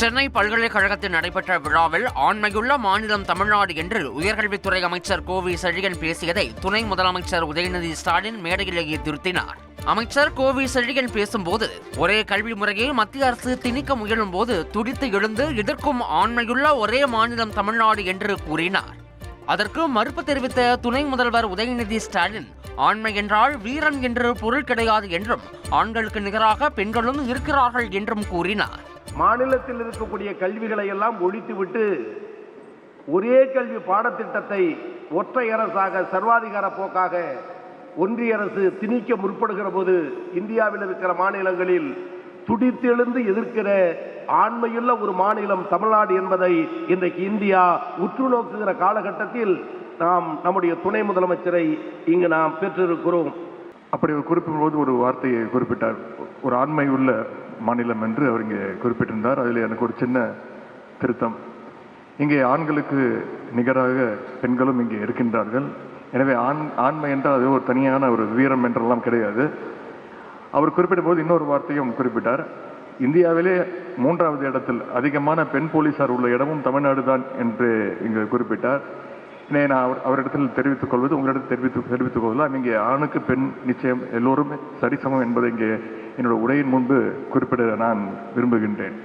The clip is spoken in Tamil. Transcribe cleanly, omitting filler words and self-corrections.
சென்னை பல்கலைக்கழகத்தில் நடைபெற்ற விழாவில் ஆண்மையுள்ள மாநிலம் தமிழ்நாடு என்று உயர்கல்வித்துறை அமைச்சர் கோவி செழியன் பேசியதை துணை முதலமைச்சர் உதயநிதி ஸ்டாலின் மேடையிலேயே திருத்தினார். அமைச்சர் கோவி செழியன் பேசும்போது, ஒரே கல்வி முறையை மத்திய அரசு திணிக்க முயலும் போது துடித்து எழுந்து எதிர்க்கும் ஆண்மையுள்ள ஒரே மாநிலம் தமிழ்நாடு என்று கூறினார். அதற்கு மறுப்பு தெரிவித்த துணை முதல்வர் உதயநிதி ஸ்டாலின், ஆண்மை என்றால் வீரன் என்று பொருள் கிடையாது என்றும் ஆண்களுக்கு நிகராக பெண்களும் இருக்கிறார்கள் என்றும் கூறினார். மாநிலத்தில் இருக்கக்கூடிய கல்விகளை எல்லாம் ஒழித்துவிட்டு ஒரே கல்வி பாடத்திட்டத்தை ஒற்றை அரசாக சர்வாதிகார போக்காக ஒன்றிய அரசு திணிக்க முற்படுகிற போது இந்தியாவில் இருக்கிற மாநிலங்களில் துடித்தெழுந்து எதிர்க்கிற ஆண்மையுள்ள ஒரு மாநிலம் தமிழ்நாடு என்பதை இன்றைக்கு இந்தியா உற்று நோக்குகிற காலகட்டத்தில் நாம் நம்முடைய துணை முதலமைச்சரை இங்கு நாம் பெற்றிருக்கிறோம். அப்படி குறிப்பிடும்போது ஒரு வார்த்தையை குறிப்பிட்டார், ஒரு ஆண்மை உள்ள மாநிலம் என்று அவர் இங்கே குறிப்பிட்டிருந்தார். அதில் எனக்கு ஒரு சின்ன திருத்தம். இங்கே ஆண்களுக்கு நிகராக பெண்களும் இங்கே இருக்கின்றார்கள். எனவே ஆண்மை என்றால் அது ஒரு தனியான ஒரு வீரம் என்றெல்லாம் கிடையாது. அவர் குறிப்பிட்ட போது இன்னொரு வார்த்தையும் குறிப்பிட்டார். இந்தியாவிலே 3வது இடத்தில் அதிகமான பெண் போலீசார் உள்ள இடமும் தமிழ்நாடு தான் என்று இங்கு குறிப்பிட்டார். நான் அவரிடத்தில் தெரிவித்துக் கொள்வது, உங்களிடத்தில் தெரிவித்துக் கொள்ளலாம். இங்கே ஆணுக்கு பெண் நிச்சயம் எல்லோரும் சரிசமம் என்பதை இங்கே என்னோட உரையின் முன்பு குறிப்பிட நான் விரும்புகின்றேன்.